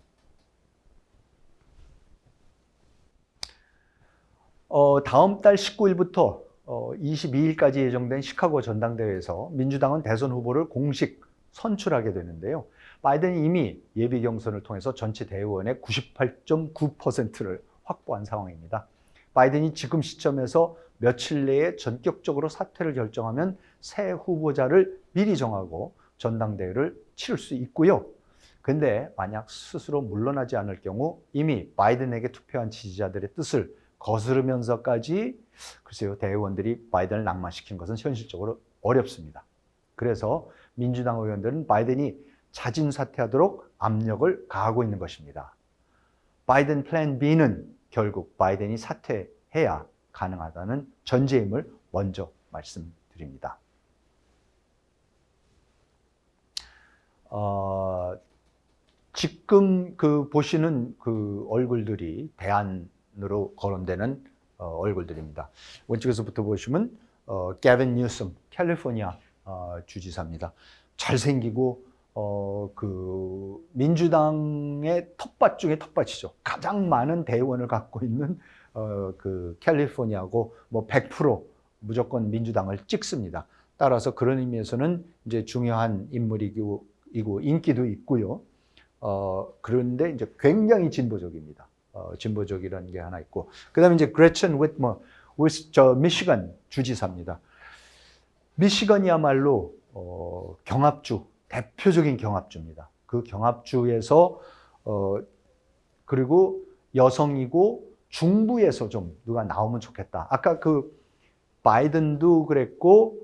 Speaker 1: 다음 달 19일부터 22일까지 예정된 시카고 전당대회에서 민주당은 대선 후보를 공식 선출하게 되는데요. 바이든이 이미 예비 경선을 통해서 전체 대의원의 98.9%를 확보한 상황입니다. 바이든이 지금 시점에서 며칠 내에 전격적으로 사퇴를 결정하면 새 후보자를 미리 정하고 전당대회를 치를 수 있고요. 근데 만약 스스로 물러나지 않을 경우 이미 바이든에게 투표한 지지자들의 뜻을 거스르면서까지 글쎄요, 대의원들이 바이든을 낙마시킨 것은 현실적으로 어렵습니다. 그래서 민주당 의원들은 바이든이 자진 사퇴하도록 압력을 가하고 있는 것입니다. 바이든 플랜 B는 결국 바이든이 사퇴해야 가능하다는 전제임을 먼저 말씀드립니다. 지금 보시는 그 얼굴들이 대안으로 거론되는 얼굴들입니다. 왼쪽에서부터 보시면 게빈 뉴섬, 캘리포니아 주지사입니다. 잘생기고 그 민주당의 텃밭 중에 텃밭이죠. 가장 많은 대의원을 갖고 있는 그 캘리포니아고 뭐 100% 무조건 민주당을 찍습니다. 따라서 그런 의미에서는 이제 중요한 인물이고 인기도 있고요. 그런데 이제 굉장히 진보적입니다. 진보적이라는 게 하나 있고, 그다음에 이제 그레첸 위트머, 미시건 주지사입니다. 미시건이야말로 경합주, 대표적인 경합주입니다. 그 경합주에서 그리고 여성이고 중부에서 좀 누가 나오면 좋겠다. 아까 그 바이든도 그랬고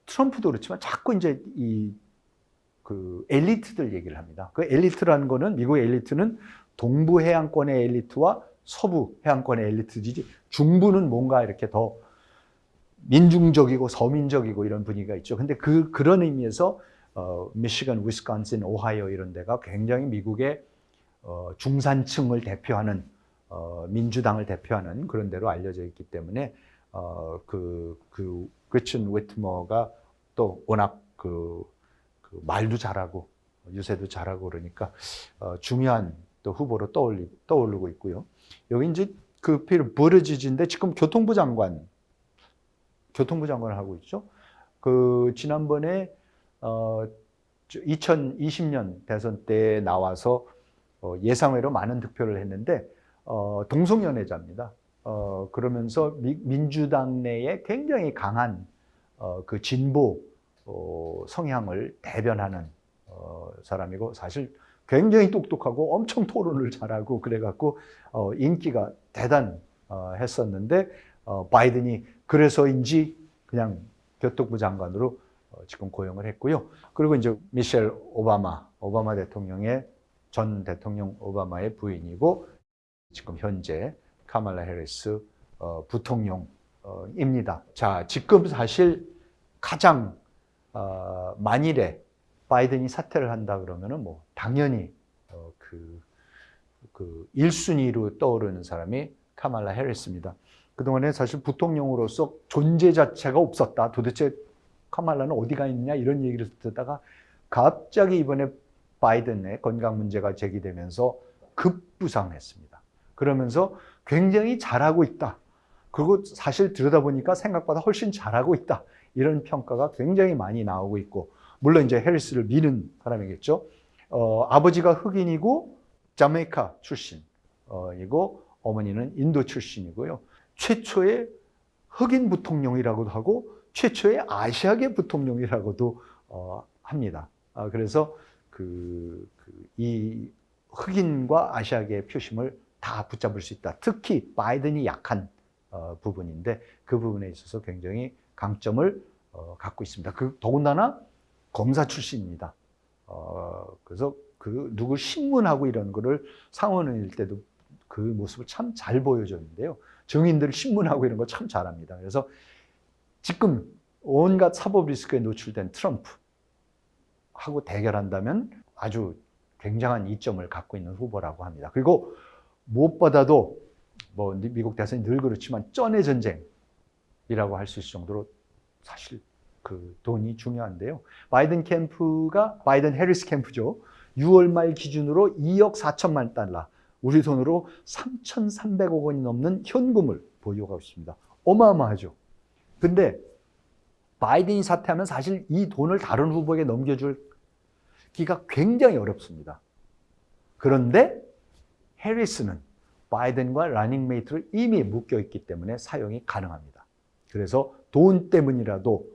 Speaker 1: 트럼프도 그렇지만 자꾸 이제 그 엘리트들 얘기를 합니다. 그 엘리트라는 거는, 미국의 엘리트는 동부 해안권의 엘리트와 서부 해안권의 엘리트지, 중부는 뭔가 이렇게 더 민중적이고 서민적이고 이런 분위기가 있죠. 근데 그런 의미에서 미시건, 위스콘신, 오하이오 이런 데가 굉장히 미국의 중산층을 대표하는 민주당을 대표하는 그런 데로 알려져 있기 때문에 그레첸 위트머가 또 워낙 그 말도 잘하고 유세도 잘하고 그러니까 중요한 또 후보로 떠오르고 있고요. 여기 이제 그 필 버르지지인데 지금 교통부 장관을 하고 있죠. 그 지난번에 2020년 대선 때 나와서 예상외로 많은 득표를 했는데 동성연애자입니다. 그러면서 민주당 내에 굉장히 강한 그 진보 성향을 대변하는 사람이고 사실 굉장히 똑똑하고 엄청 토론을 잘하고 그래갖고 인기가 대단했었는데 바이든이 그래서인지 그냥 교통부 장관으로 지금 고용을 했고요. 그리고 이제 미셸 오바마 대통령의 전 대통령 오바마의 부인이고 지금 현재 카말라 해리스 부통령입니다. 자, 지금 사실 가장 만일에 바이든이 사퇴를 한다 그러면은 뭐 당연히 그 1순위로 떠오르는 사람이 카말라 해리스입니다. 그동안에 사실 부통령으로서 존재 자체가 없었다. 도대체 카말라는 어디가 있느냐 이런 얘기를 듣다가 갑자기 이번에 바이든의 건강 문제가 제기되면서 급부상했습니다. 그러면서 굉장히 잘하고 있다. 그리고 사실 들여다보니까 생각보다 훨씬 잘하고 있다. 이런 평가가 굉장히 많이 나오고 있고 물론 이제 해리스를 미는 사람이겠죠. 아버지가 흑인이고 자메이카 출신이고 어머니는 인도 출신이고요. 최초의 흑인 부통령이라고도 하고 최초의 아시아계 부통령이라고도 합니다. 그래서 이 흑인과 아시아계의 표심을 다 붙잡을 수 있다. 특히 바이든이 약한 부분인데 그 부분에 있어서 굉장히 강점을 갖고 있습니다. 더군다나 검사 출신입니다. 그래서 누구 신문하고 이런 거를 상원일 때도 그 모습을 참 잘 보여줬는데요. 증인들 신문하고 이런 거 참 잘합니다. 그래서 지금 온갖 사법 리스크에 노출된 트럼프하고 대결한다면 아주 굉장한 이점을 갖고 있는 후보라고 합니다. 그리고 무엇보다도 뭐 미국 대선이 늘 그렇지만 쩐의 전쟁이라고 할 수 있을 정도로 사실 그 돈이 중요한데요. 바이든 해리스 캠프죠. 6월 말 기준으로 2억 4천만 달러, 우리 돈으로 3,300억 원이 넘는 현금을 보유하고 있습니다. 어마어마하죠. 근데 바이든이 사퇴하면 사실 이 돈을 다른 후보에게 넘겨주기가 굉장히 어렵습니다. 그런데 해리스는 바이든과 러닝메이트를 이미 묶여있기 때문에 사용이 가능합니다. 그래서 돈 때문이라도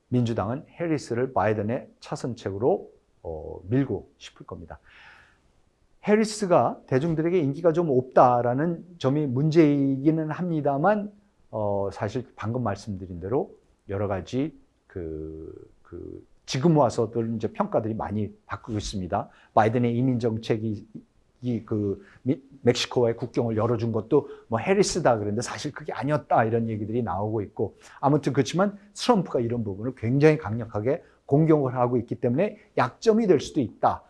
Speaker 1: 민주당은 해리스를 바이든의 차선책으로 밀고 싶을 겁니다. 해리스가 대중들에게 인기가 좀 없다라는 점이 문제이기는 합니다만 사실 방금 말씀드린 대로 여러 가지 지금 와서들 이제 평가들이 많이 바뀌고 있습니다. 바이든의 이민 정책이 멕시코와의 국경을 열어준 것도 뭐 해리스다 그랬는데 사실 그게 아니었다 이런 얘기들이 나오고 있고 아무튼 그렇지만 트럼프가 이런 부분을 굉장히 강력하게 공격을 하고 있기 때문에 약점이 될 수도 있다.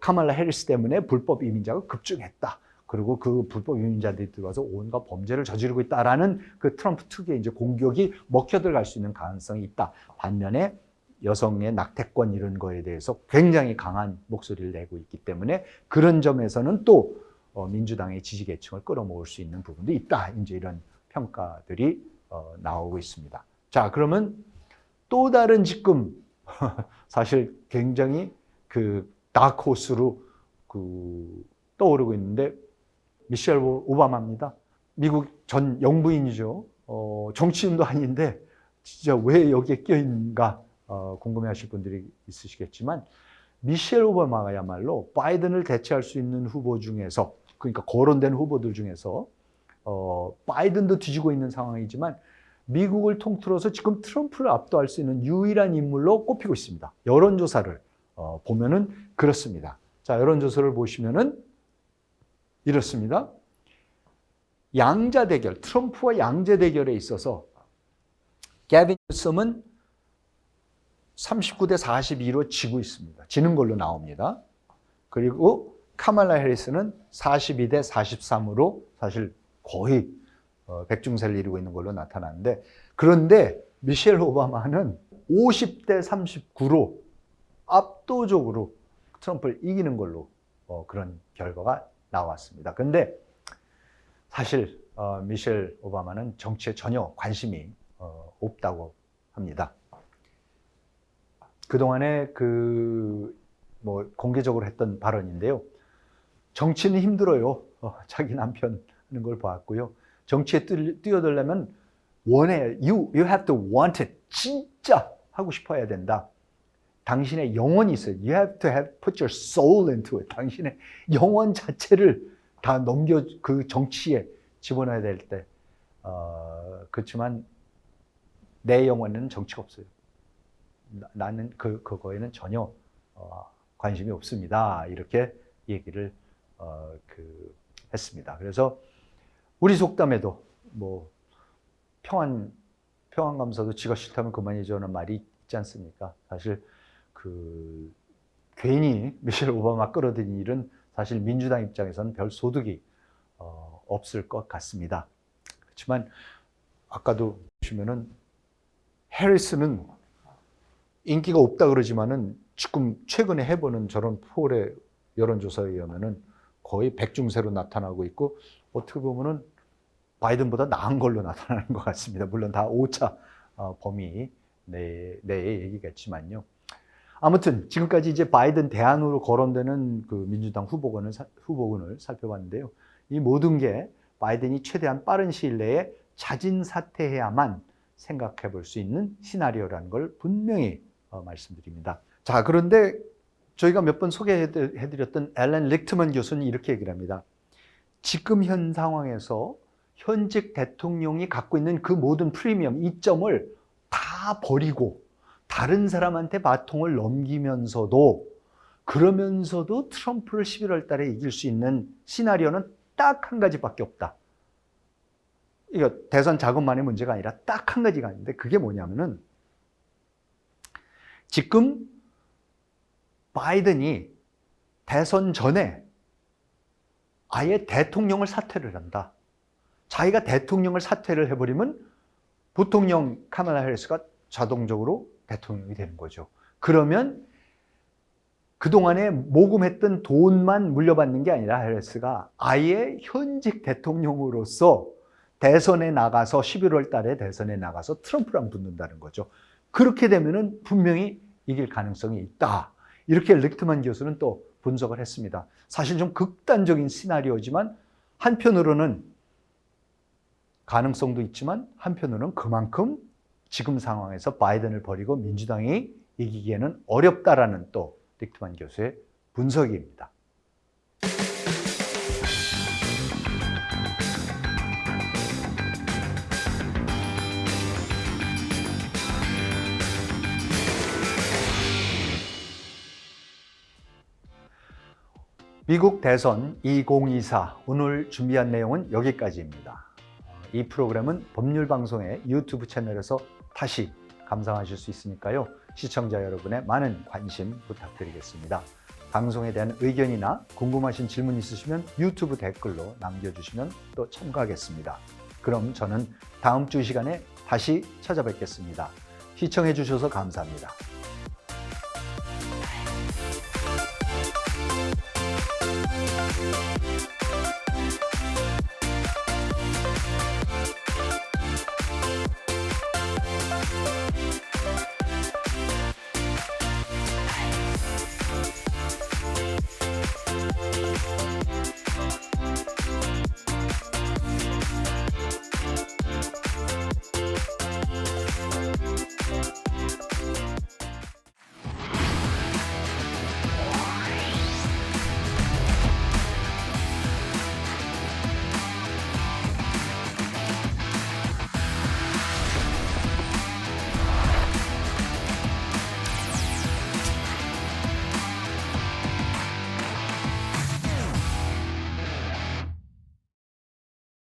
Speaker 1: 카말라 해리스 때문에 불법 이민자가 급증했다. 그리고 그 불법 이민자들이 들어와서 온갖 범죄를 저지르고 있다라는 그 트럼프 특유의 이제 공격이 먹혀들어갈 수 있는 가능성이 있다. 반면에 여성의 낙태권 이런 거에 대해서 굉장히 강한 목소리를 내고 있기 때문에 그런 점에서는 또 민주당의 지지 계층을 끌어모을 수 있는 부분도 있다. 이제 이런 평가들이 나오고 있습니다. 자, 그러면 또 다른 지금 사실 굉장히 다크호스로 떠오르고 있는데 미셸 오바마입니다. 미국 전 영부인이죠. 정치인도 아닌데 진짜 왜 여기에 껴있는가 궁금해하실 분들이 있으시겠지만 미셸 오바마야말로 바이든을 대체할 수 있는 후보 중에서 그러니까 거론된 후보들 중에서 바이든도 뒤지고 있는 상황이지만 미국을 통틀어서 지금 트럼프를 압도할 수 있는 유일한 인물로 꼽히고 있습니다. 여론조사를 보면은 그렇습니다. 자, 여론조사를 보시면은 이렇습니다. 양자 대결, 트럼프와 양자 대결에 있어서 게빈 뉴섬은 39대 42로 지고 있습니다. 지는 걸로 나옵니다. 그리고 카말라 해리스는 42대 43으로 사실 거의 백중세를 이루고 있는 걸로 나타나는데 그런데 미셸 오바마는 50대 39로 압도적으로 트럼프를 이기는 걸로 그런 결과가 나왔습니다. 근데 사실 미셸 오바마는 정치에 전혀 관심이 없다고 합니다. 그동안에 공개적으로 했던 발언인데요. 정치는 힘들어요. 자기 남편 하는 걸 봤고요. 정치에 뛰어들려면 you have to want it. 진짜 하고 싶어 해야 된다. 당신의 영혼이 있어요. You have to put your soul into it. 당신의 영혼 자체를 다 그 정치에 집어넣어야 될 때, 그렇지만 내 영혼에는 정치가 없어요. 나는 그거에는 전혀 관심이 없습니다. 이렇게 얘기를 했습니다. 그래서 우리 속담에도 평안감사도 지가 싫다면 그만이죠는 말이 있지 않습니까? 사실 괜히 미셸 오바마 끌어들인 일은 사실 민주당 입장에서는 별 소득이 없을 것 같습니다. 그렇지만 아까도 보시면은 해리스는 인기가 없다 그러지만은 지금 최근에 해보는 저런 폴의 여론조사에 의하면은 거의 백중세로 나타나고 있고 어떻게 보면은 바이든보다 나은 걸로 나타나는 것 같습니다. 물론 다 오차 범위 내의 얘기겠지만요. 아무튼 지금까지 이제 바이든 대안으로 거론되는 그 민주당 후보군을 살펴봤는데요. 이 모든 게 바이든이 최대한 빠른 시일 내에 자진 사퇴해야만 생각해 볼 수 있는 시나리오라는 걸 분명히 말씀드립니다. 자, 그런데 저희가 몇 번 소개해드렸던 앨런 리크트먼 교수는 이렇게 얘기를 합니다. 지금 현 상황에서 현직 대통령이 갖고 있는 그 모든 프리미엄, 이점을 다 버리고 다른 사람한테 바통을 넘기면서도 그러면서도 트럼프를 11월 달에 이길 수 있는 시나리오는 딱 한 가지밖에 없다. 이거 대선 자금만의 문제가 아니라 딱 한 가지가 있는데 그게 뭐냐면은 지금 바이든이 대선 전에 아예 대통령을 사퇴를 한다. 자기가 대통령을 사퇴를 해버리면 부통령 카말라 해리스가 자동적으로 대통령이 되는 거죠. 그러면 그동안에 모금했던 돈만 물려받는 게 아니라 해리스가 아예 현직 대통령으로서 대선에 나가서 11월 달에 대선에 나가서 트럼프랑 붙는다는 거죠. 그렇게 되면은 분명히 이길 가능성이 있다. 이렇게 리크트먼 교수는 또 분석을 했습니다. 사실 좀 극단적인 시나리오지만 한편으로는 가능성도 있지만 한편으로는 그만큼 지금 상황에서 바이든을 버리고 민주당이 이기기에는 어렵다라는 또 리크트먼 교수의 분석입니다. 미국 대선 2024 오늘 준비한 내용은 여기까지입니다. 이 프로그램은 법률방송의 유튜브 채널에서 다시 감상하실 수 있으니까요. 시청자 여러분의 많은 관심 부탁드리겠습니다. 방송에 대한 의견이나 궁금하신 질문 있으시면 유튜브 댓글로 남겨주시면 또 참고하겠습니다. 그럼 저는 다음 주 시간에 다시 찾아뵙겠습니다. 시청해 주셔서 감사합니다.